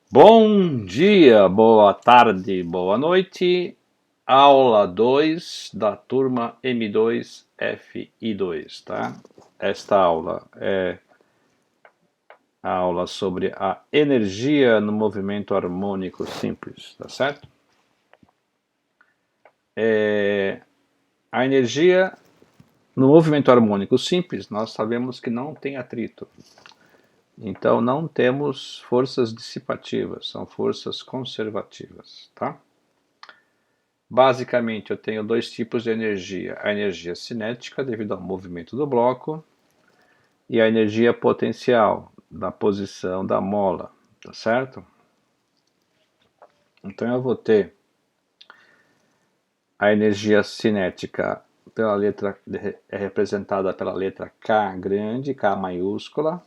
Bom dia, boa tarde, boa noite. Aula 2 da turma M2FI2, tá? Esta aula é a aula sobre a energia no movimento harmônico simples, tá certo? A energia no movimento harmônico simples, nós sabemos que não tem atrito. Então não temos forças dissipativas, são forças conservativas, tá? Basicamente, eu tenho dois tipos de energia: a energia cinética, devido ao movimento do bloco, e a energia potencial, da posição da mola, tá certo? Então eu vou ter a energia cinética pela letra, é representada pela letra K grande, K maiúscula,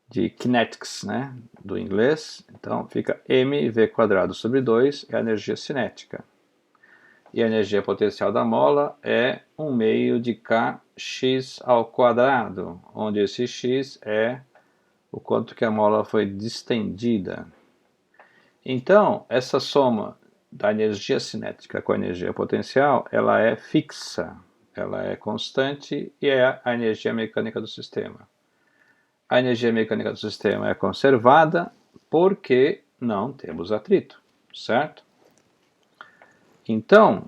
de kinetics, né, do inglês. Então fica mv² sobre 2 é a energia cinética. E a energia potencial da mola é 1 meio de kx ao quadrado, onde esse x é o quanto que a mola foi distendida. Então, essa soma da energia cinética com a energia potencial, ela é fixa, ela é constante e é a energia mecânica do sistema. A energia mecânica do sistema é conservada porque não temos atrito, certo? Então,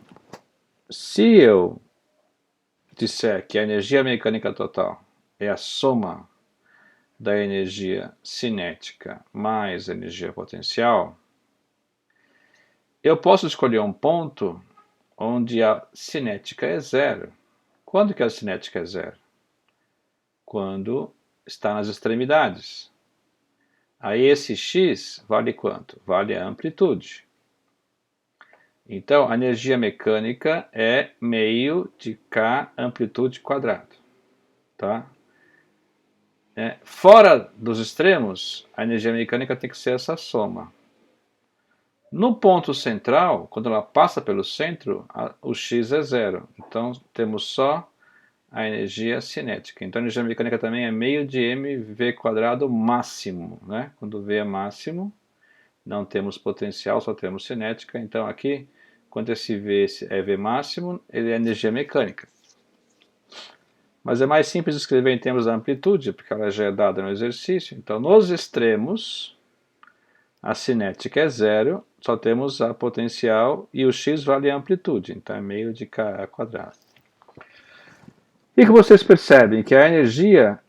se eu disser que a energia mecânica total é a soma da energia cinética mais a energia potencial, eu posso escolher um ponto onde a cinética é zero. Quando que a cinética é zero? Quando está nas extremidades. Aí esse x vale quanto? Vale a amplitude. Então, a energia mecânica é meio de k amplitude quadrado, tá? Fora dos extremos, a energia mecânica tem que ser essa soma. No ponto central, quando ela passa pelo centro, o x é zero. Então, temos só a energia cinética. Então, a energia mecânica também é meio de mv² máximo, né? Quando v é máximo, não temos potencial, só temos cinética. Então, aqui, quando esse v é v máximo, ele é energia mecânica. Mas é mais simples escrever em termos da amplitude, porque ela já é dada no exercício. Então, nos extremos, a cinética é zero, só temos a potencial e o x vale a amplitude, então é meio de k². E que vocês percebem que a energia,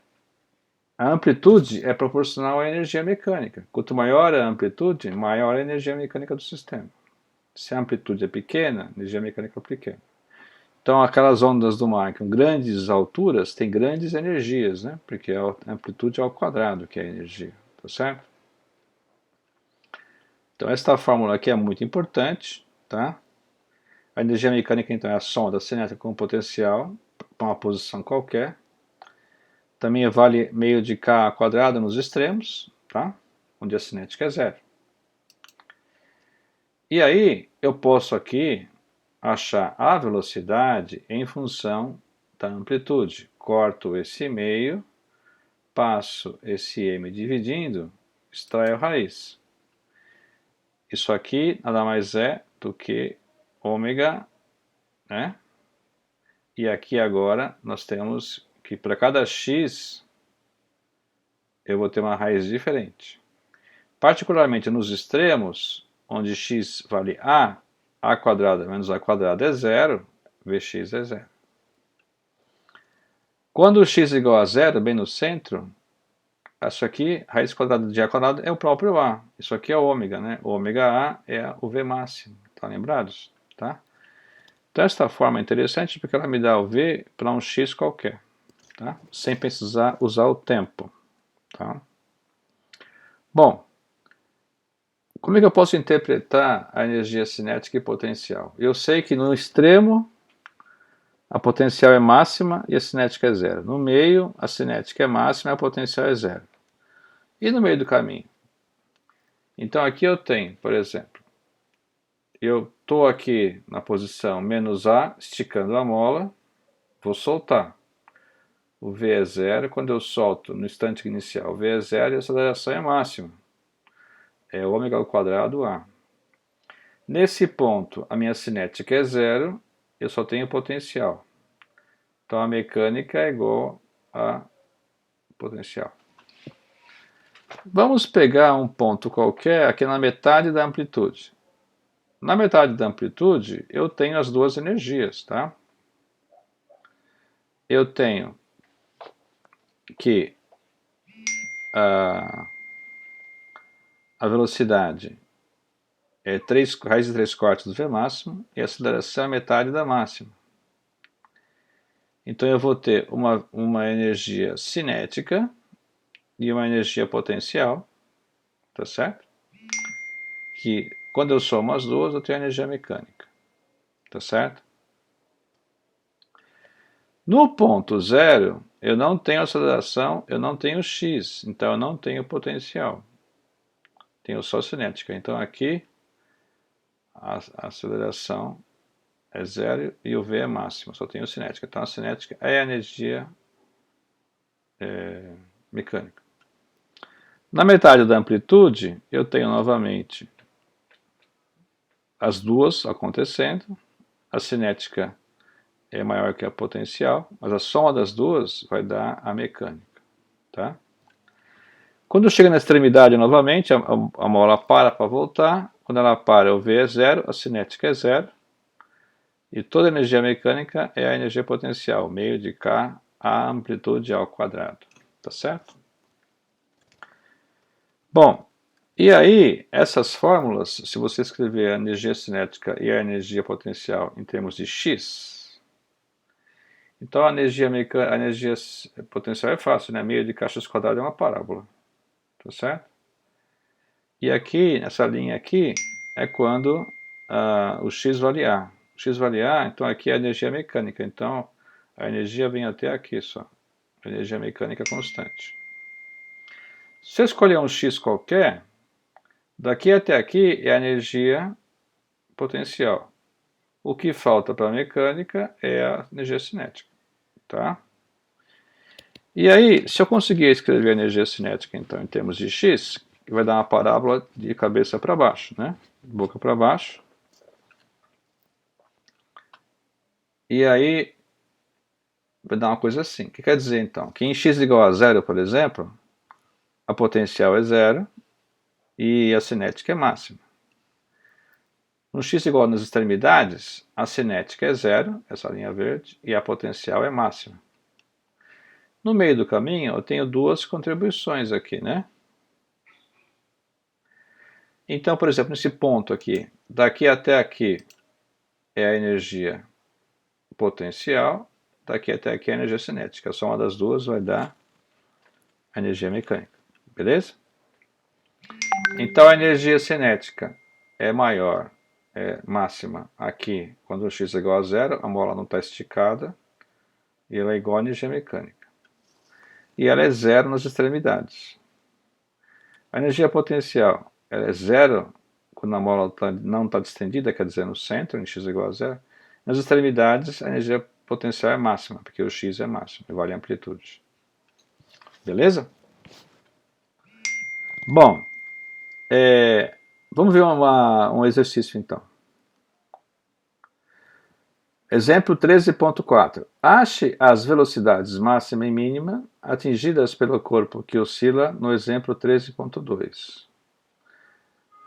a amplitude é proporcional à energia mecânica. Quanto maior a amplitude, maior a energia mecânica do sistema. Se a amplitude é pequena, a energia mecânica é pequena. Então, aquelas ondas do mar com grandes alturas têm grandes energias, né? Porque a amplitude é ao quadrado que é a energia, tá certo? Então, esta fórmula aqui é muito importante, tá? A energia mecânica, então, é a soma da cinética com o potencial para uma posição qualquer. Também vale meio de k² nos extremos, tá? Onde a cinética é zero. E aí, eu posso aqui achar a velocidade em função da amplitude. Corto esse meio, passo esse m dividindo, extraio a raiz. Isso aqui nada mais é do que ômega, né? E aqui agora nós temos que para cada x eu vou ter uma raiz diferente. Particularmente nos extremos, onde x vale a² menos a² é zero, vx é zero. Quando o x é igual a zero, bem no centro, isso aqui, raiz quadrada de a² é o próprio a. Isso aqui é ômega, né? O ômega a é o v máximo, tá lembrados? Tá? Então esta forma é interessante porque ela me dá o v para um x qualquer, tá? Sem precisar usar o tempo, tá? Bom, como é que eu posso interpretar a energia cinética e potencial? Eu sei que no extremo a potencial é máxima e a cinética é zero. No meio, a cinética é máxima e a potencial é zero. E no meio do caminho? Então aqui eu tenho, por exemplo, eu estou aqui na posição menos A, esticando a mola, vou soltar. O V é zero, quando eu solto no instante inicial, o V é zero e a aceleração é máxima. é ômega ao quadrado A. Nesse ponto, a minha cinética é zero, eu só tenho potencial. Então a mecânica é igual a potencial. Vamos pegar um ponto qualquer aqui na metade da amplitude. Na metade da amplitude, eu tenho as duas energias, tá? Eu tenho que a velocidade é raiz de 3 quartos do V máximo e a aceleração é metade da máxima. Então eu vou ter uma energia cinética e uma energia potencial, tá certo? Que quando eu somo as duas, eu tenho energia mecânica, tá certo? No ponto zero, eu não tenho aceleração, eu não tenho x, então eu não tenho potencial. Tenho só cinética. Então aqui a aceleração é zero e o V é máximo, só tenho cinética. Então a cinética é a energia mecânica. Na metade da amplitude, eu tenho novamente as duas acontecendo. A cinética é maior que a potencial, mas a soma das duas vai dar a mecânica. Tá? Quando chega na extremidade novamente, a mola para voltar. Quando ela para, o V é zero, a cinética é zero. E toda energia mecânica é a energia potencial, meio de K a amplitude ao quadrado. Tá certo? Bom, e aí, essas fórmulas, se você escrever a energia cinética e a energia potencial em termos de x, então a energia potencial é fácil, né? Meio de K x quadrado é uma parábola. Tá certo? E aqui, nessa linha aqui, é quando o x vale A. O x vale A, então aqui é a energia mecânica. Então, a energia vem até aqui só. A energia mecânica constante. Se eu escolher um x qualquer, daqui até aqui é a energia potencial. O que falta para a mecânica é a energia cinética. Tá? E aí, se eu conseguir escrever a energia cinética, então, em termos de x, vai dar uma parábola de cabeça para baixo, né? De boca para baixo. E aí, vai dar uma coisa assim. O que quer dizer, então? Que em x igual a zero, por exemplo, a potencial é zero e a cinética é máxima. No x igual nas extremidades, a cinética é zero, essa linha verde, e a potencial é máxima. No meio do caminho, eu tenho duas contribuições aqui, né? Então, por exemplo, nesse ponto aqui, daqui até aqui é a energia potencial, daqui até aqui é a energia cinética. A soma das duas vai dar a energia mecânica. Beleza? Então a energia cinética é maior, é máxima aqui, quando o x é igual a zero, a mola não está esticada, e ela é igual à energia mecânica. E ela é zero nas extremidades. A energia potencial ela é zero quando a mola não está distendida, quer dizer, no centro, em x é igual a zero. Nas extremidades, a energia potencial é máxima, porque o x é máximo, e vale a amplitude. Beleza? Bom, vamos ver um exercício então. Exemplo 13.4. Ache as velocidades máxima e mínima atingidas pelo corpo que oscila no exemplo 13.2.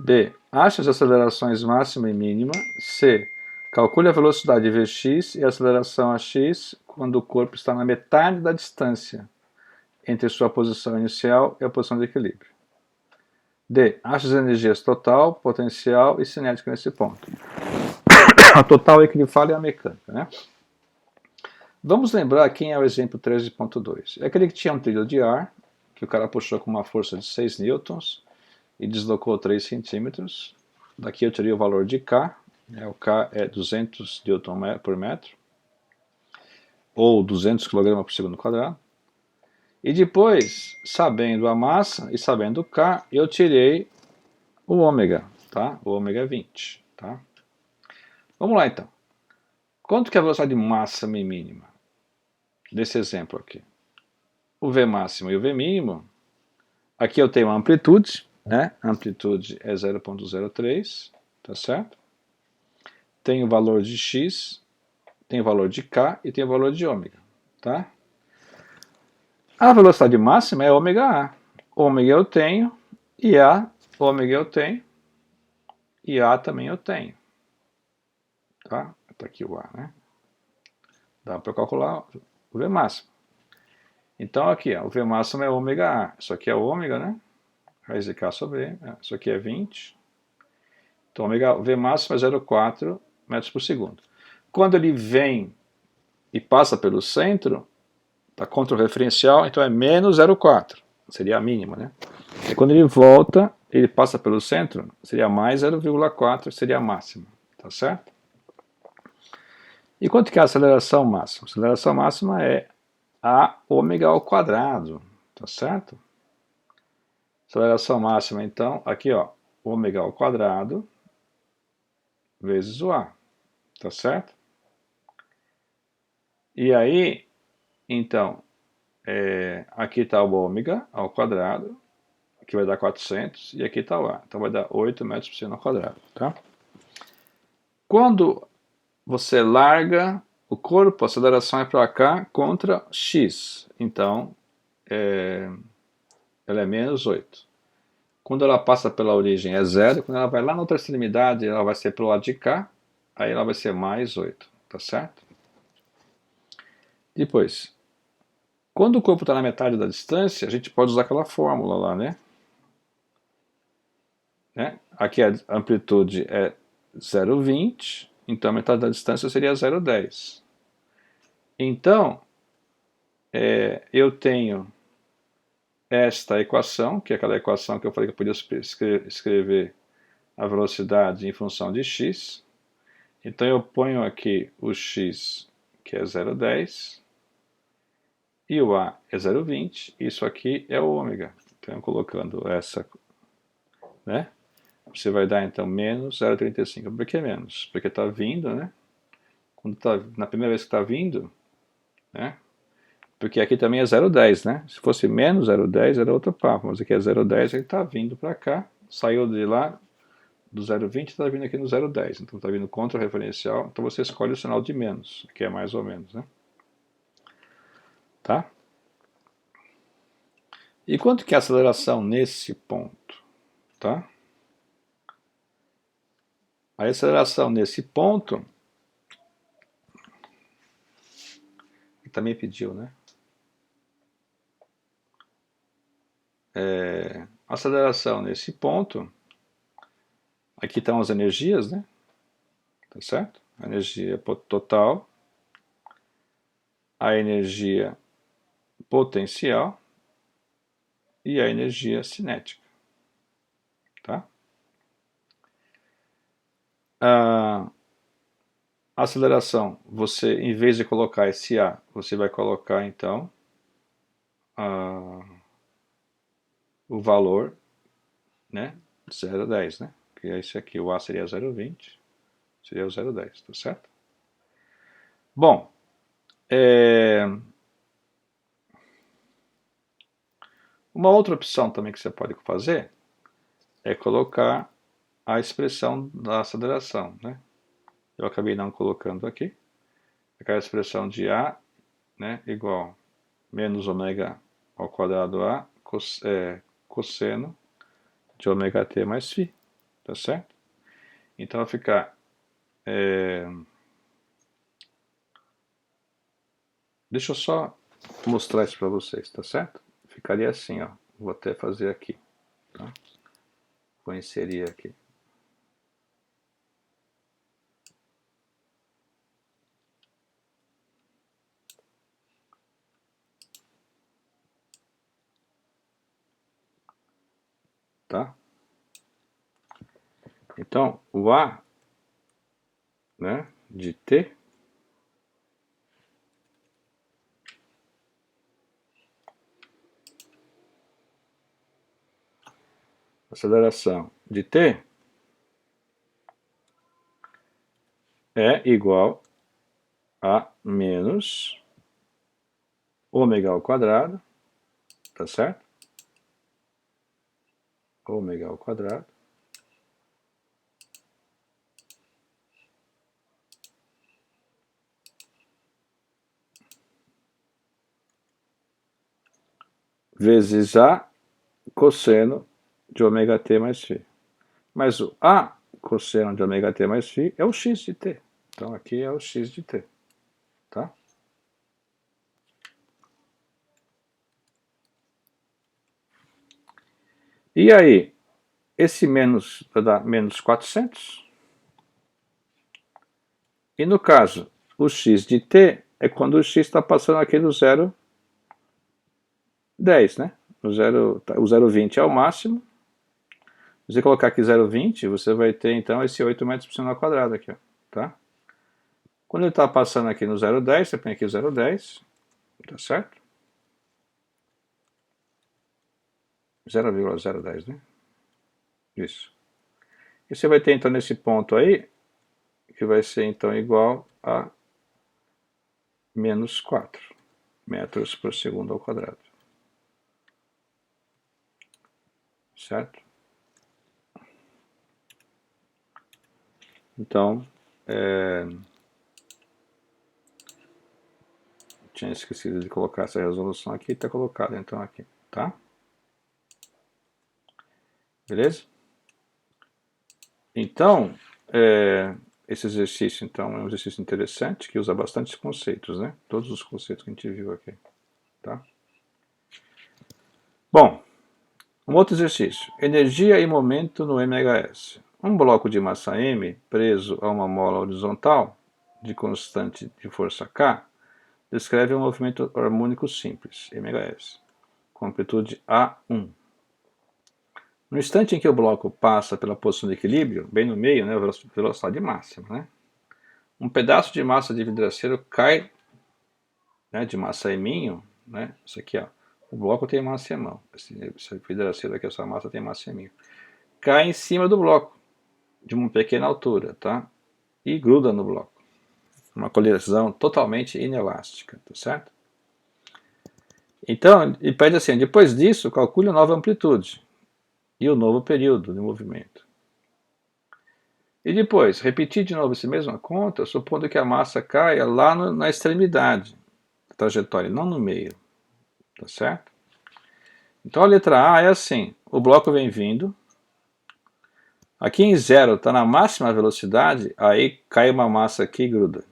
B. Ache as acelerações máxima e mínima. C. Calcule a velocidade Vx e a aceleração AX quando o corpo está na metade da distância entre sua posição inicial e a posição de equilíbrio. D. Ache as energias total, potencial e cinética nesse ponto. A total é que ele fala é a mecânica, né? Vamos lembrar quem é o exemplo 13.2. É aquele que tinha um trilho de ar, que o cara puxou com uma força de 6 newtons e deslocou 3 centímetros. Daqui eu tirei o valor de K, o K é 200 newton por metro, ou 200 kg por segundo quadrado. E depois, sabendo a massa e sabendo o K, eu tirei o ômega, tá? O ômega é 20, tá? Vamos lá então. Quanto que é a velocidade máxima e mínima desse exemplo aqui? O V máximo e o V mínimo. Aqui eu tenho a amplitude, né? Amplitude é 0,03, tá certo? Tem o valor de x, tem o valor de k e tem o valor de ômega, tá? A velocidade máxima é ômega a. Ômega eu tenho, e a, ômega eu tenho, e a também eu tenho, tá? Tá aqui o a, né? Dá para calcular o V máximo. Então aqui, ó, o V máximo é ômega a. Isso aqui é ômega, né? Raiz de k sobre e. Isso aqui é 20. Então ômega, o V máximo é 0,4 metros por segundo. Quando ele vem e passa pelo centro, está contra o referencial, então é menos 0,4. Seria a mínima, né? E quando ele volta, ele passa pelo centro, seria mais 0,4, seria a máxima. Tá certo? E quanto que é a aceleração máxima? A aceleração máxima é a ômega ao quadrado, tá certo? Aceleração máxima, então, aqui ó, ômega ao quadrado vezes o a, tá certo? E aí, então, aqui está o ômega ao quadrado, que vai dar 400, e aqui está o a, então vai dar 8 metros por segundo ao quadrado, tá? Quando você larga o corpo, a aceleração é para cá contra x, então ela é menos 8. Quando ela passa pela origem é 0, quando ela vai lá na outra extremidade, ela vai ser pelo lado de cá, aí ela vai ser mais 8, tá certo? Depois, quando o corpo está na metade da distância, a gente pode usar aquela fórmula lá, né? Aqui a amplitude é 0,20, então a metade da distância seria 0,10. Então, eu tenho esta equação, que é aquela equação que eu falei que eu podia escrever a velocidade em função de x. Então eu ponho aqui o x, que é 0,10, e o a é 0,20, isso aqui é o ômega. Então colocando essa, né? Você vai dar então menos 0,35. Por que menos? Porque está vindo, né? Quando tá, na primeira vez que está vindo, né? Porque aqui também é 0,10, né? Se fosse menos 0,10 era outro papo, mas aqui é 0,10, ele está vindo para cá, saiu de lá do 0,20 está vindo aqui no 0,10, então está vindo contra o referencial, então você escolhe o sinal de menos, que é mais ou menos, né? Tá? E quanto que é a aceleração nesse ponto? Tá? A aceleração nesse ponto, ele também pediu, né? A aceleração nesse ponto, aqui estão as energias, né? Tá certo? A energia total, a energia potencial e a energia cinética. Tá? A aceleração, você, em vez de colocar esse A, você vai colocar então o valor, né, 0,10, né? Que é esse aqui, o A seria 0,20, seria o 0,10, tá certo? Bom, uma outra opção também que você pode fazer é colocar a expressão da aceleração, né? Eu acabei não colocando aqui. Aquela expressão de A, né, igual menos ômega ao quadrado A cosseno de ômega t mais φ, tá certo? Então vai ficar deixa eu só mostrar isso para vocês, tá certo? Ficaria assim, ó. Vou até fazer aqui, tá? Vou inserir aqui. Tá? Então, o A, né, de t aceleração de t é igual a menos ômega ao quadrado, tá certo? ômega ao quadrado vezes A cosseno de ômega t mais φ. Mas o A cosseno de ômega t mais φ é o x de t. Então aqui é o x de t. Tá? E aí, esse menos vai dar menos 400. E no caso, o x de t é quando o x está passando aqui do 0,10, né? O 0,20 é o máximo. Se você colocar aqui 0,20, você vai ter então esse 8 metros por segundo ao quadrado aqui, ó, tá? Quando ele está passando aqui no 0,10, você põe aqui o 0,10, tá certo? 0,010, né? Isso. E você vai ter então nesse ponto aí, que vai ser então igual a menos 4 metros por segundo ao quadrado. Certo? Então, tinha esquecido de colocar essa resolução aqui, está colocada então aqui, tá? Beleza? Então, esse exercício então é um exercício interessante que usa bastante conceitos, né? Todos os conceitos que a gente viu aqui, tá? Bom, um outro exercício. Energia e momento no MHS. Um bloco de massa M preso a uma mola horizontal de constante de força K descreve um movimento harmônico simples, MHS, com amplitude A1. No instante em que o bloco passa pela posição de equilíbrio, bem no meio, né, velocidade máxima, né, um pedaço de massa de vidraceiro cai, né, de massa M, né, isso aqui, ó, o bloco tem massa M, esse vidraceiro aqui, essa massa tem massa M, cai em cima do bloco, de uma pequena altura, tá, e gruda no bloco. Uma colisão totalmente inelástica, tá certo? Então, ele pede assim, depois disso, calcule a nova amplitude e o novo período de movimento. E depois, repetir de novo essa mesma conta, supondo que a massa caia lá na extremidade da trajetória, não no meio. Tá certo? Então a letra A é assim, o bloco vem vindo, aqui em 0 está na máxima velocidade, aí cai uma massa aqui e gruda.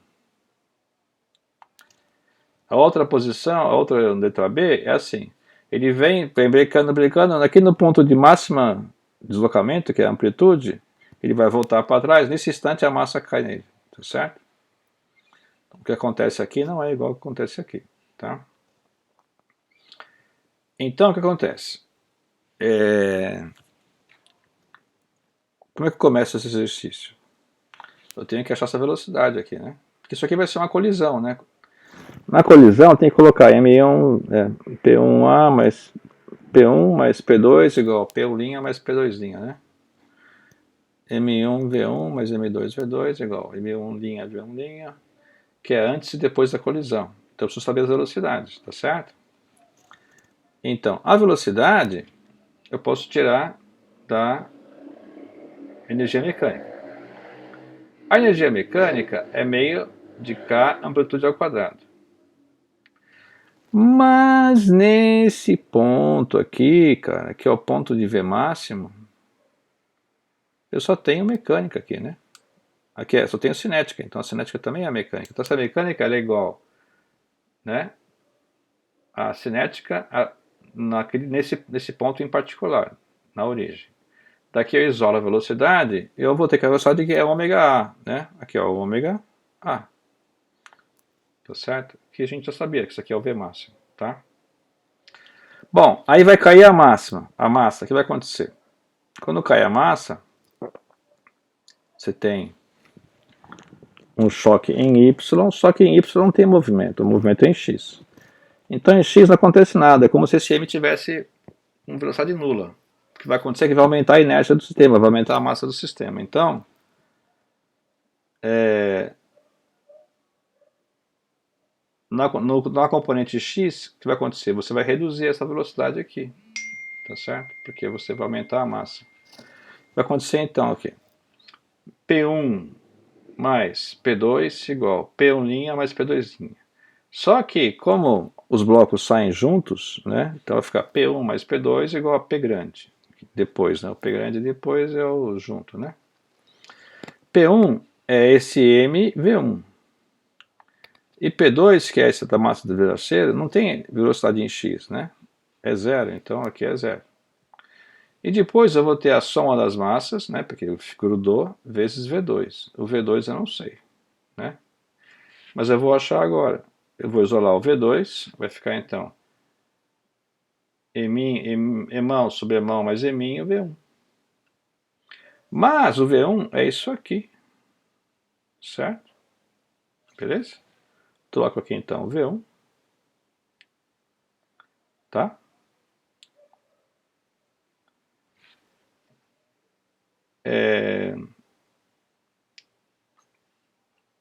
A outra posição, a outra letra B é assim, ele vem brecando, aqui no ponto de máxima deslocamento, que é a amplitude, ele vai voltar para trás, nesse instante a massa cai nele, tá certo? O que acontece aqui não é igual ao que acontece aqui, tá? Então, o que acontece? Como é que começa esse exercício? Eu tenho que achar essa velocidade aqui, né? Porque isso aqui vai ser uma colisão, né? Na colisão tem que colocar M1, P1A mais P1 mais P2 igual a P1' mais P2', né? M1 V1 mais M2 V2 igual a M1' V1', que é antes e depois da colisão. Então eu preciso saber as velocidades, tá certo? Então, a velocidade eu posso tirar da energia mecânica. A energia mecânica é meio de K amplitude ao quadrado. Mas nesse ponto aqui, cara, que é o ponto de V máximo, eu só tenho mecânica aqui, né? Aqui só tenho cinética, então a cinética também é mecânica. Então essa mecânica é igual, né? A cinética nesse ponto em particular, na origem. Daqui eu isolo a velocidade, eu vou ter que a velocidade que é ômega A, né? Aqui ó, ômega A. Tá certo? Que a gente já sabia que isso aqui é o V máximo, tá? Bom, aí vai cair a máxima. A massa, o que vai acontecer? Quando cai a massa, você tem um choque em Y, só que em Y não tem movimento, o movimento é em X. Então em X não acontece nada, é como se esse M tivesse uma velocidade nula. O que vai acontecer é que vai aumentar a inércia do sistema, vai aumentar a massa do sistema. Então, na componente X, o que vai acontecer? Você vai reduzir essa velocidade aqui, tá certo? Porque você vai aumentar a massa. Vai acontecer então aqui, P1 mais P2 igual P1' mais P2'. Só que, como os blocos saem juntos, né, então vai ficar P1 mais P2 igual a P grande. Depois, né, o P grande depois é o junto, né? P1 é esse mV1. E P2, que é essa da massa do vidraceiro, não tem velocidade em x, né? É zero, então aqui é zero. E depois eu vou ter a soma das massas, né, porque grudou, vezes V2. O V2 eu não sei, né? Mas eu vou achar agora. Eu vou isolar o V2, vai ficar então Emão sobre Emão mais Emin, o V1. Mas o V1 é isso aqui, certo? Beleza? Troco aqui então o V1, tá?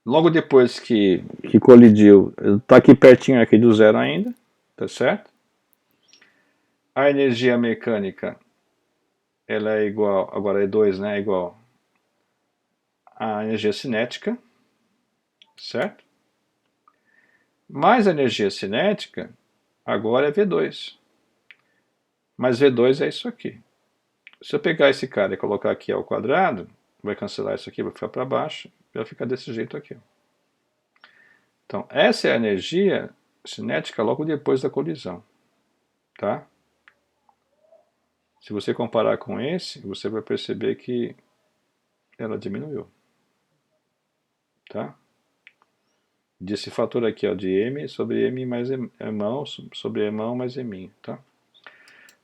Logo depois que colidiu, está aqui pertinho aqui do zero ainda, tá certo? A energia mecânica, ela é igual, agora é 2, né? É igual à energia cinética, certo? Mais a energia cinética, agora é V2. Mas V2 é isso aqui. Se eu pegar esse cara e colocar aqui ao quadrado, vai cancelar isso aqui, vai ficar para baixo, vai ficar desse jeito aqui. Então, essa é a energia cinética logo depois da colisão, tá? Se você comparar com esse, você vai perceber que ela diminuiu, tá? Desse fator aqui, ó, de M sobre M mais Emão sobre Emão mais Eminho, tá?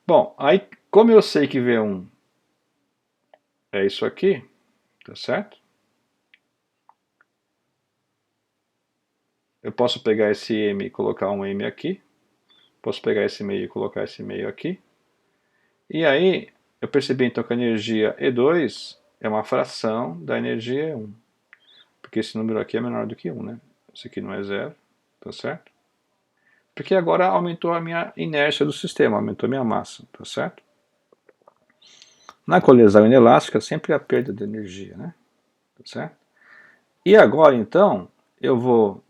Bom, aí como eu sei que V1 é isso aqui, tá certo? Eu posso pegar esse M e colocar um M aqui, posso pegar esse meio e colocar esse meio aqui, e aí eu percebi então que a energia E2 é uma fração da energia E1, porque esse número aqui é menor do que 1, né? Esse aqui não é zero, tá certo? Porque agora aumentou a minha inércia do sistema, aumentou a minha massa, tá certo? Na colisão inelástica sempre há perda de energia, né? Tá certo? E agora então, eu vou,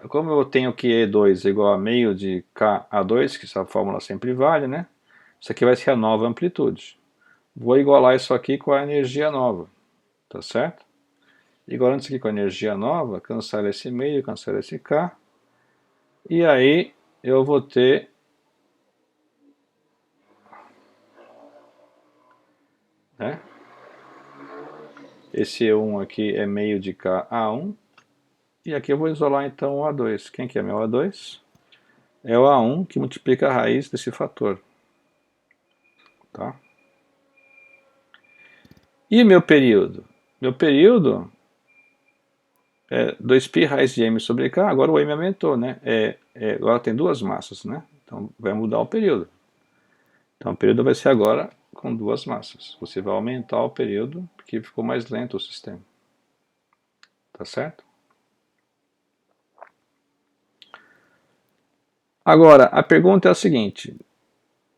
como eu tenho que E2 igual a meio de KA2, que essa fórmula sempre vale, né? Isso aqui vai ser a nova amplitude. Vou igualar isso aqui com a energia nova, tá certo? Igualando isso aqui com a energia nova, cancela esse meio, cancela esse K, e aí eu vou ter né? Esse E1 aqui é meio de KA1, e aqui eu vou isolar então o A2. Quem que é meu A2? É o A1 que multiplica a raiz desse fator. Tá? E meu período? Meu período é 2π raiz de m sobre k, agora o m aumentou, né? Agora tem duas massas, né? Então vai mudar o período. Então o período vai ser agora com duas massas. Você vai aumentar o período porque ficou mais lento o sistema. Tá certo? Agora, a pergunta é a seguinte.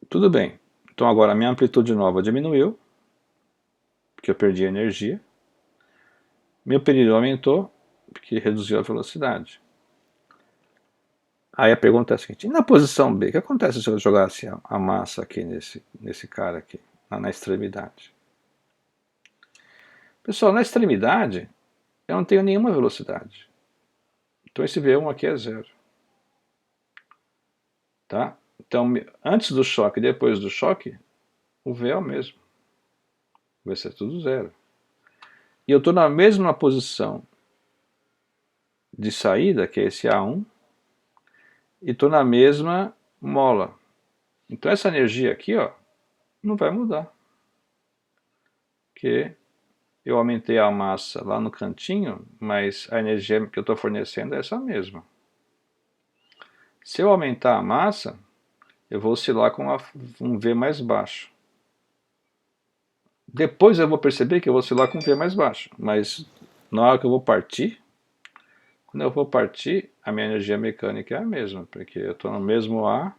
Tudo bem. Então agora a minha amplitude nova diminuiu, porque eu perdi a energia. Meu período aumentou, porque reduziu a velocidade. Aí a pergunta é a seguinte, e na posição B, o que acontece se eu jogasse a massa aqui nesse cara aqui, na extremidade? Pessoal, na extremidade, eu não tenho nenhuma velocidade. Então esse V1 aqui é zero. Tá? Então, antes do choque e depois do choque, o V é o mesmo. Vai ser tudo zero. E eu estou na mesma posição de saída, que é esse A1, e estou na mesma mola. Então essa energia aqui, ó, não vai mudar. Porque eu aumentei a massa lá no cantinho, mas a energia que eu estou fornecendo é essa mesma. Se eu aumentar a massa, eu vou oscilar com um V mais baixo. Depois eu vou perceber que eu vou oscilar com um V mais baixo, mas na hora que eu vou partir, quando eu vou partir, a minha energia mecânica é a mesma, porque eu estou no mesmo A,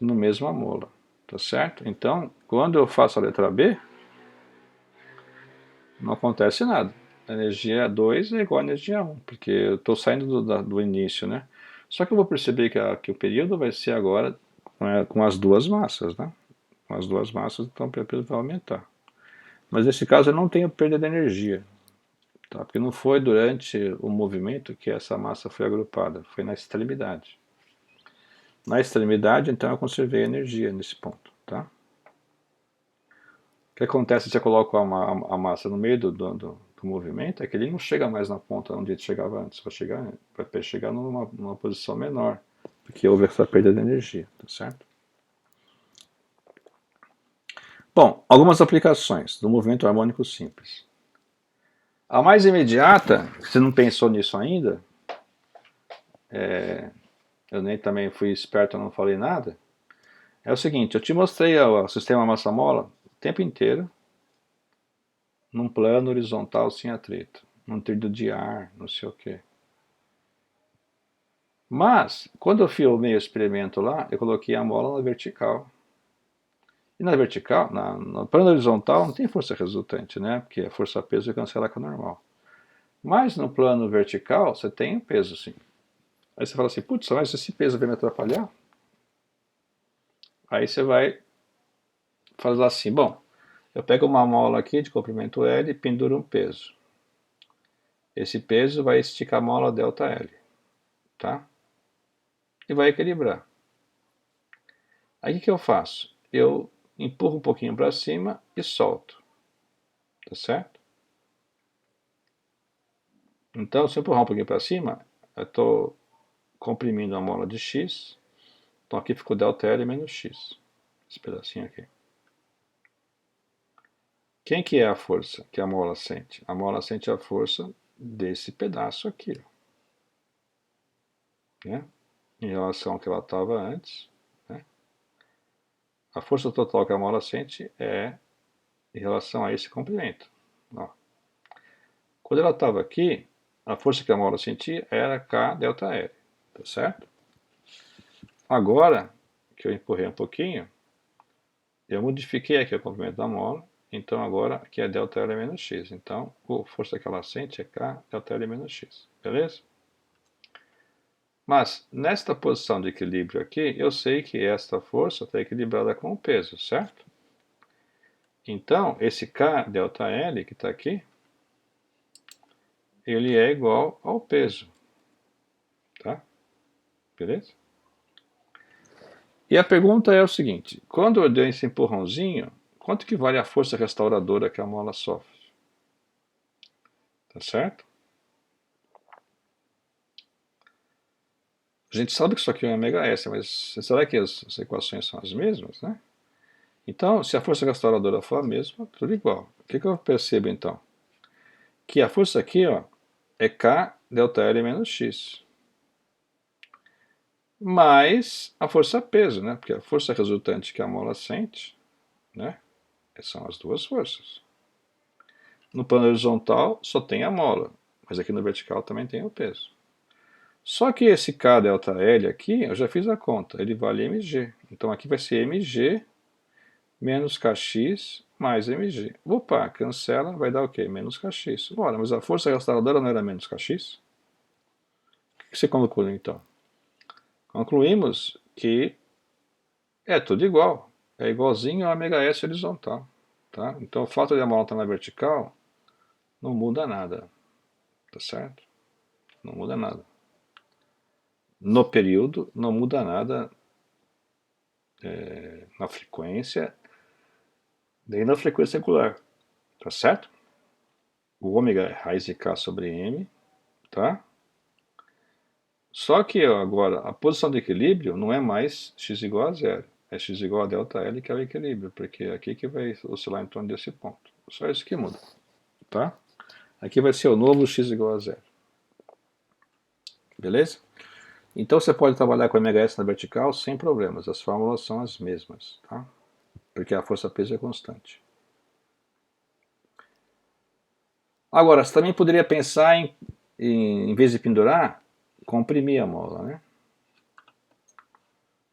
no mesmo mola, tá certo? Então, quando eu faço a letra B, não acontece nada. A energia 2 é igual a energia 1, porque eu estou saindo do início, né? Só que eu vou perceber que o período vai ser agora com as duas massas, né? Com as duas massas, então o período vai aumentar. Mas nesse caso eu não tenho perda de energia, tá? Porque não foi durante o movimento que essa massa foi agrupada, foi na extremidade. Na extremidade, então, eu conservei energia nesse ponto, tá? O que acontece se você coloca a massa no meio do movimento é que ele não chega mais na ponta onde ele chegava antes, vai chegar numa posição menor, porque houve essa perda de energia, tá certo? Bom, algumas aplicações do movimento harmônico simples. A mais imediata, você não pensou nisso ainda, eu nem também fui esperto, não falei nada, é o seguinte, eu te mostrei o sistema massa-mola o tempo inteiro, num plano horizontal sem atrito, num trilho de ar, não sei o que. Mas, quando eu filmei o experimento lá, eu coloquei a mola na vertical. E na vertical, no plano horizontal, não tem força resultante, né? Porque a força-peso cancela com a normal. Mas no plano vertical, você tem um peso, sim. Aí você fala assim, putz, mas esse peso vai me atrapalhar? Aí você vai fazer assim, bom, eu pego uma mola aqui de comprimento L e penduro um peso. Esse peso vai esticar a mola ΔL, tá? E vai equilibrar. Aí o que eu faço? Eu empurro um pouquinho para cima e solto, tá certo? Então, se eu empurrar um pouquinho para cima, eu estou comprimindo a mola de X, então aqui ficou ΔL menos X, esse pedacinho aqui. Quem que é a força que a mola sente? A mola sente a força desse pedaço aqui, né? Em relação ao que ela estava antes, né? A força total que a mola sente é em relação a esse comprimento. Ó. Quando ela estava aqui, a força que a mola sentia era K ΔL, tá certo? Agora que eu empurrei um pouquinho, eu modifiquei aqui o comprimento da mola, então agora aqui é ΔL menos X. Então a força que ela sente é K ΔL menos X, beleza? Mas nesta posição de equilíbrio aqui, eu sei que esta força está equilibrada com o peso, certo? Então esse K ΔL que está aqui, ele é igual ao peso, tá? Beleza? E a pergunta é o seguinte, quando eu dei esse empurrãozinho, quanto que vale a força restauradora que a mola sofre? Tá certo? A gente sabe que isso aqui é um ômega-s, mas será que as equações são as mesmas, né? Então, se a força restauradora for a mesma, tudo igual. O que eu percebo então? Que a força aqui, ó, é K ΔL menos X. Mais a força-peso, né? Porque a força resultante que a mola sente, né? São as duas forças. No plano horizontal só tem a mola, mas aqui no vertical também tem o peso. Só que esse K ΔL aqui, eu já fiz a conta, ele vale mg. Então aqui vai ser mg menos kx mais mg. Opa, cancela, vai dar o quê? Menos kx. Ora, mas a força restauradora não era menos kx? O que você concluiu então? Concluímos que é tudo igual. É igualzinho ao ômega-s horizontal. Tá? Então o fato de a mola estar na vertical não muda nada. Tá certo? Não muda nada. No período, não muda nada na frequência, nem na frequência angular. Tá certo? O ômega é raiz de K sobre M, tá? Só que agora a posição de equilíbrio não é mais x igual a zero, é x igual a ΔL que é o equilíbrio, porque é aqui que vai oscilar em torno desse ponto. Só isso que muda, tá? Aqui vai ser o novo x igual a zero. Beleza? Então você pode trabalhar com ômega-s na vertical sem problemas, as fórmulas são as mesmas, tá? Porque a força-peso é constante. Agora, você também poderia pensar em vez de pendurar, comprimir a mola, né?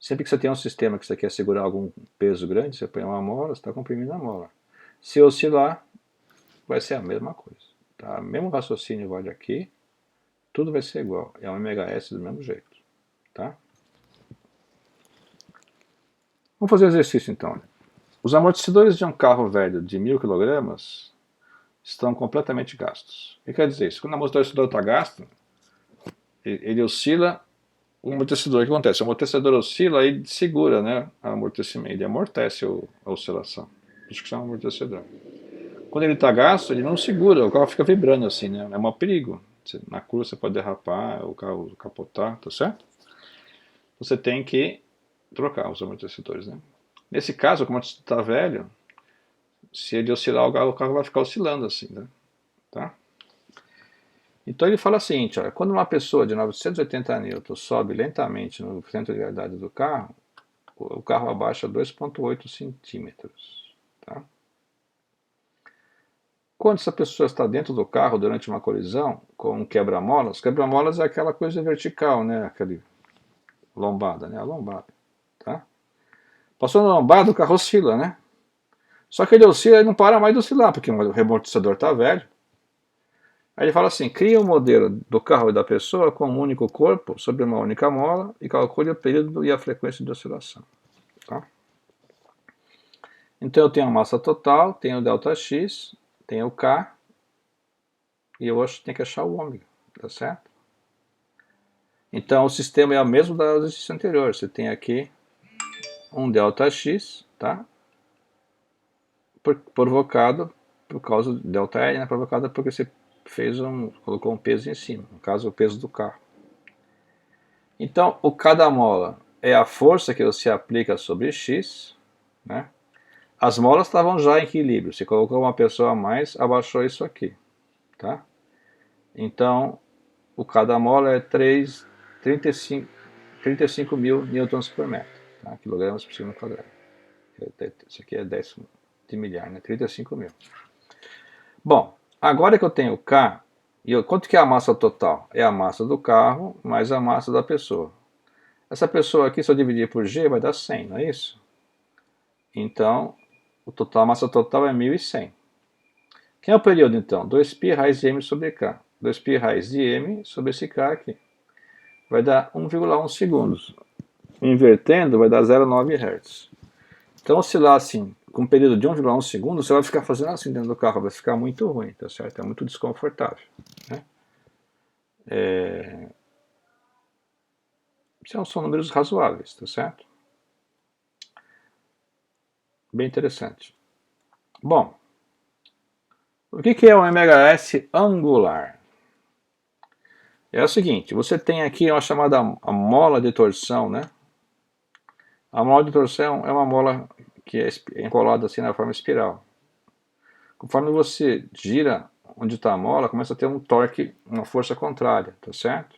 Sempre que você tem um sistema que você quer segurar algum peso grande, você põe uma mola, você está comprimindo a mola. Se oscilar, vai ser a mesma coisa. Tá? O mesmo raciocínio vale aqui, tudo vai ser igual. É um MHz do mesmo jeito. Tá? Vamos fazer o exercício então. Os amortecedores de um carro velho de 1000 kg estão completamente gastos. O que quer dizer isso? Quando o amortecedor está gasto, ele oscila o amortecedor. O que acontece? O amortecedor oscila e segura, né, o amortecimento, ele amortece a oscilação. Por isso que chama amortecedor. Quando ele está gasto, ele não segura, o carro fica vibrando assim, né? É um perigo. Na curva você pode derrapar, o carro capotar, tá certo? Você tem que trocar os amortecedores, né? Nesse caso, como está velho, se ele oscilar o carro vai ficar oscilando assim, né? Tá? Então ele fala o seguinte, olha, quando uma pessoa de 980 N sobe lentamente no centro de gravidade do carro, o carro abaixa 2,8 centímetros. Tá? Quando essa pessoa está dentro do carro durante uma colisão com um quebra-molas, quebra-molas é aquela coisa vertical, né? Aquele lombada, né? A lombada. Tá? Passou na lombada, o carro oscila, né? Só que ele oscila e não para mais de oscilar, porque o amortecedor está velho. Aí ele fala assim, cria um modelo do carro e da pessoa com um único corpo sobre uma única mola e calcule o período e a frequência de oscilação. Tá? Então eu tenho a massa total, tenho o ΔX, tenho o K, e eu tenho que achar o ômega, tá certo? Então o sistema é o mesmo do exercício anterior, você tem aqui um ΔX, tá? Provocado por causa do ΔL, né? Provocado porque você colocou um peso em cima, no caso o peso do carro. Então o K da mola é a força que você aplica sobre X, né? As molas estavam já em equilíbrio, você colocou uma pessoa a mais, abaixou isso aqui, tá? Então o K da mola é 35 mil newtons por metro, tá? Quilogramas por segundo quadrado. Isso aqui é décimo de milhar, né? 35 mil. Bom, agora que eu tenho K, quanto que é a massa total? É a massa do carro mais a massa da pessoa. Essa pessoa aqui, se eu dividir por G, vai dar 100, não é isso? Então, a massa total é 1100. Quem é o período, então? 2π raiz de m sobre K. 2π raiz de m sobre esse K aqui. Vai dar 1,1 segundos. Invertendo, vai dar 0,9 Hz. Então, oscilar assim, com um período de 1,1 segundo, você vai ficar fazendo assim dentro do carro, vai ficar muito ruim, tá certo? É muito desconfortável. Né? São números razoáveis, tá certo? Bem interessante. Bom, o que é um MHz angular? É o seguinte, você tem aqui uma chamada a mola de torção, né? A mola de torção é uma mola que é enrolada assim na forma espiral. Conforme você gira onde está a mola, começa a ter um torque, uma força contrária, tá certo?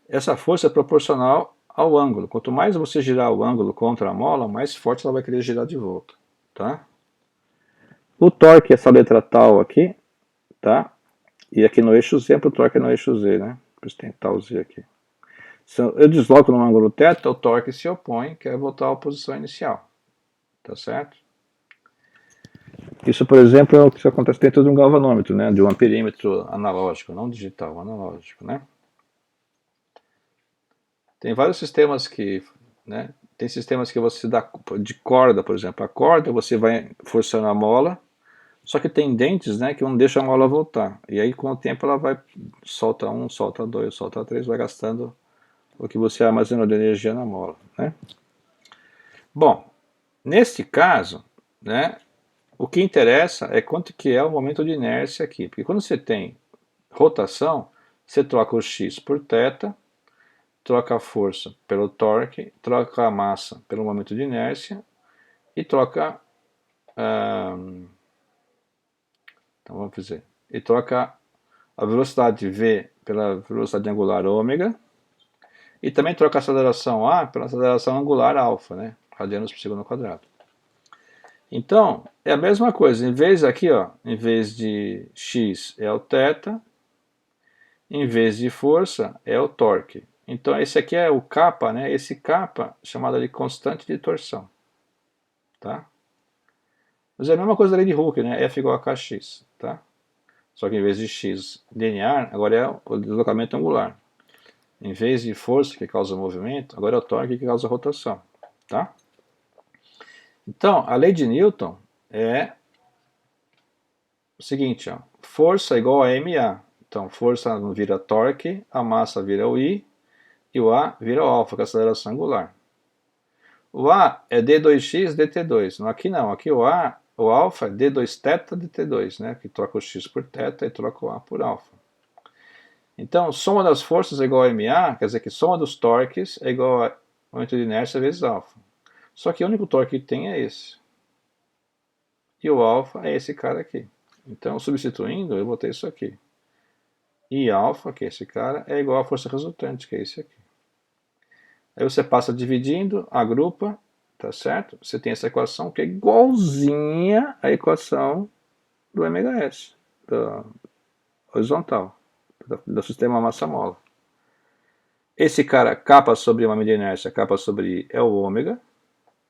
Essa força é proporcional ao ângulo. Quanto mais você girar o ângulo contra a mola, mais forte ela vai querer girar de volta, tá? O torque é essa letra tal aqui, tá? E aqui no eixo Z, o torque é no eixo Z, né? Por isso tem tal Z aqui. Se eu desloco no ângulo θ, o torque se opõe, quer voltar à posição inicial, tá certo? Isso, por exemplo, é o que acontece dentro de um galvanômetro, né? De um amperímetro analógico, não digital, analógico, né? Tem vários sistemas que, né? Tem sistemas que você dá de corda, por exemplo. A corda você vai forçando a mola, só que tem dentes, né, que não deixam a mola voltar. E aí com o tempo ela vai, solta um, solta dois, solta três, vai gastando o que você armazenou de energia na mola, né? Bom, neste caso, né, o que interessa é quanto que é o momento de inércia aqui. Porque quando você tem rotação, você troca o x por θ, troca a força pelo torque, troca a massa pelo momento de inércia e troca então vamos fazer, e troca a velocidade v pela velocidade angular ômega e também troca a aceleração a pela aceleração angular alfa, né, radianos por segundo quadrado. Então é a mesma coisa, em vez aqui, ó, em vez de x é o θ, em vez de força é o torque. Então esse aqui é o kappa, né? Esse kappa chamado de constante de torção, tá? Mas é a mesma coisa da lei de Hooke, né? F igual a kx, tá? Só que em vez de x linear, agora é o deslocamento angular. Em vez de força que causa movimento, agora é o torque que causa rotação, tá? Então, a lei de Newton é o seguinte, ó, força igual a ma. Então, força vira torque, a massa vira o I, e o A vira o alfa, que é a aceleração angular. O A é d2x dt2. Aqui não, aqui o A, o alfa é d2θ dt2, né? Que troca o x por θ e troca o A por alfa. Então, soma das forças é igual a ma, quer dizer que soma dos torques é igual a momento de inércia vezes alfa. Só que o único torque que tem é esse. E o alfa é esse cara aqui. Então, substituindo, eu botei isso aqui. E alfa, que é esse cara, é igual à força resultante, que é esse aqui. Aí você passa dividindo, agrupa, tá certo? Você tem essa equação que é igualzinha à equação do MHS, da horizontal, do sistema massa-mola. Esse cara, kappa sobre uma medida de inércia, kappa sobre I, é o ômega,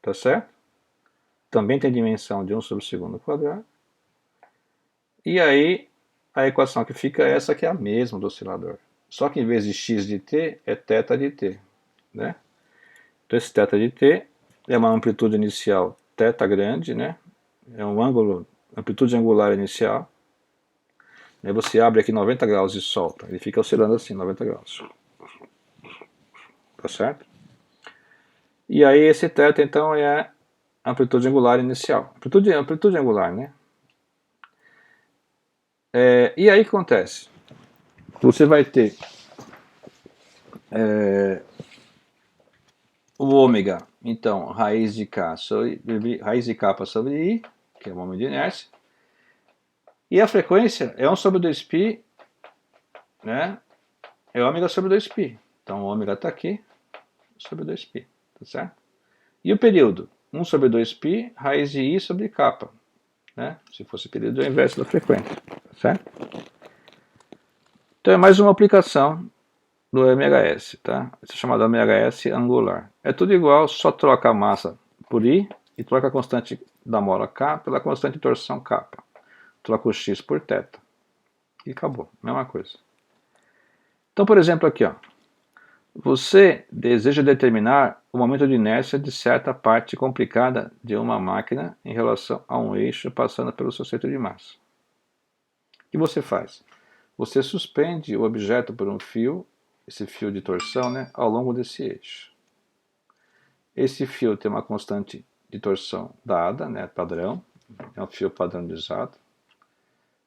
tá certo? Também tem dimensão de 1 sobre o segundo quadrado. E aí, a equação que fica é essa que é a mesma do oscilador. Só que em vez de x de t, é θ de t, né? Então esse θ de t é uma amplitude inicial θ grande, né? É um ângulo, amplitude angular inicial. Aí você abre aqui 90 graus e solta. Ele fica oscilando assim, 90 graus. Tá certo? E aí esse θ então é a amplitude angular inicial. Amplitude angular, né? E aí o que acontece? Você vai ter o ômega, então, raiz de K sobre, raiz de kappa sobre I, que é o momento de inércia. E a frequência é 1 sobre 2π, né? É ômega sobre 2π. Então, o ômega está aqui, sobre 2π, tá certo? E o período? 1 sobre 2π, raiz de I sobre kappa. Né? Se fosse período, é o inverso da frequência, tá certo? Então, é mais uma aplicação do MHS, tá? Isso é chamado MHS angular. É tudo igual, só troca a massa por I e troca a constante da mola K pela constante de torção kappa. Troca o X por θ. E acabou, mesma coisa. Então, por exemplo, aqui, ó. Você deseja determinar o momento de inércia de certa parte complicada de uma máquina em relação a um eixo passando pelo seu centro de massa. O que você faz? Você suspende o objeto por um fio, esse fio de torção, né, ao longo desse eixo. Esse fio tem uma constante de torção dada, né, padrão, é um fio padronizado,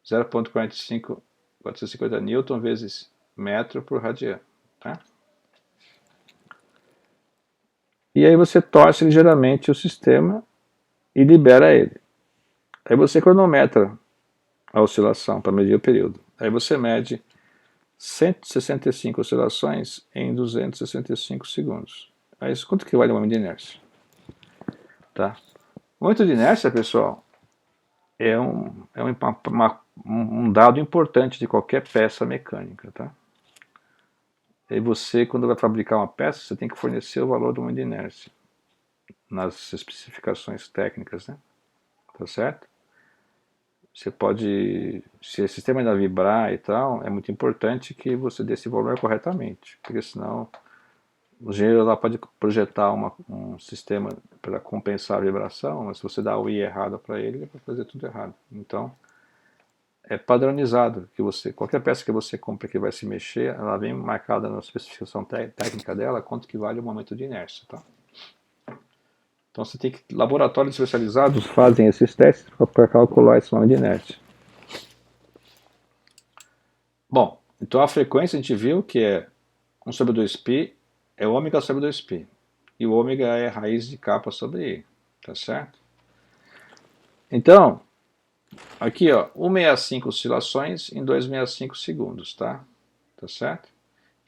0,450 newton vezes metro por radiano. Tá? E aí você torce ligeiramente o sistema e libera ele. Aí você cronometra a oscilação para medir o período. Aí você mede 165 oscilações em 265 segundos. Aí quanto que vale o momento de inércia? Tá? O momento de inércia, pessoal, é um dado importante de qualquer peça mecânica. Tá? E você, quando vai fabricar uma peça, você tem que fornecer o valor do momento de inércia nas especificações técnicas, né? Tá certo? Você pode, se o sistema ainda vibrar e tal, é muito importante que você dê esse valor corretamente, porque senão o engenheiro lá pode projetar um sistema para compensar a vibração, mas se você dá o I errado para ele, ele vai fazer tudo errado. Então, é padronizado, que você, qualquer peça que você compra que vai se mexer, ela vem marcada na especificação técnica dela, quanto que vale o momento de inércia, tá? Então você tem que, laboratórios especializados fazem esses testes para calcular esse momento de inércia. Bom, então a frequência a gente viu que é 1 sobre 2π é ômega sobre 2π. E o ômega é raiz de kappa sobre I, tá certo? Então, aqui ó, 165 oscilações em 265 segundos, tá? Tá certo?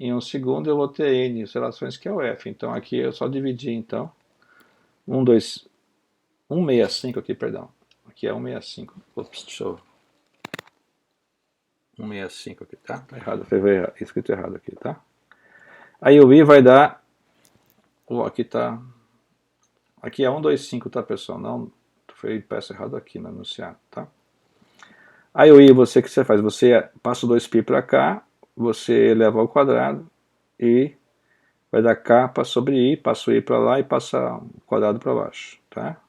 Em 1 segundo eu vou ter N oscilações, que é o F. Então aqui eu só dividi, então, 165 aqui, perdão. Aqui é 165. Ops, deixa eu... 165 aqui, tá? Tá errado, foi escrito errado aqui, tá? Aí o I vai dar, aqui tá, aqui é 125, tá, pessoal? Não, foi peça errado aqui no enunciado, tá? Aí o I, o que você faz? Você passa o 2π para cá, você eleva ao quadrado e vai dar k sobre I, passa o I para lá e passa o quadrado para baixo, tá?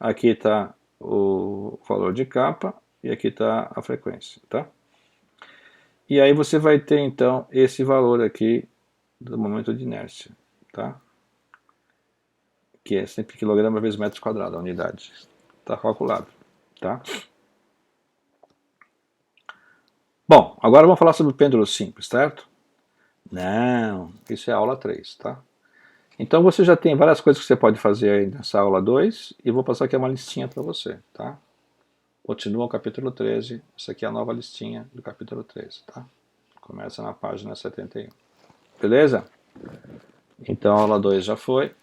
Aqui está o valor de k e aqui está a frequência, tá? E aí você vai ter então esse valor aqui do momento de inércia, tá? Que é sempre quilograma vezes metro quadrado, a unidade. Está calculado, tá? Bom, agora vamos falar sobre o pêndulo simples, certo? Não, isso é aula 3, tá? Então você já tem várias coisas que você pode fazer aí nessa aula 2 e vou passar aqui uma listinha para você, tá? Continua o capítulo 13, isso aqui é a nova listinha do capítulo 13, tá? Começa na página 71. Beleza? Então a aula 2 já foi.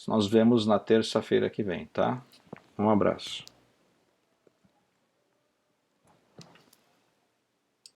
Nós vemos na terça-feira que vem, tá? Um abraço.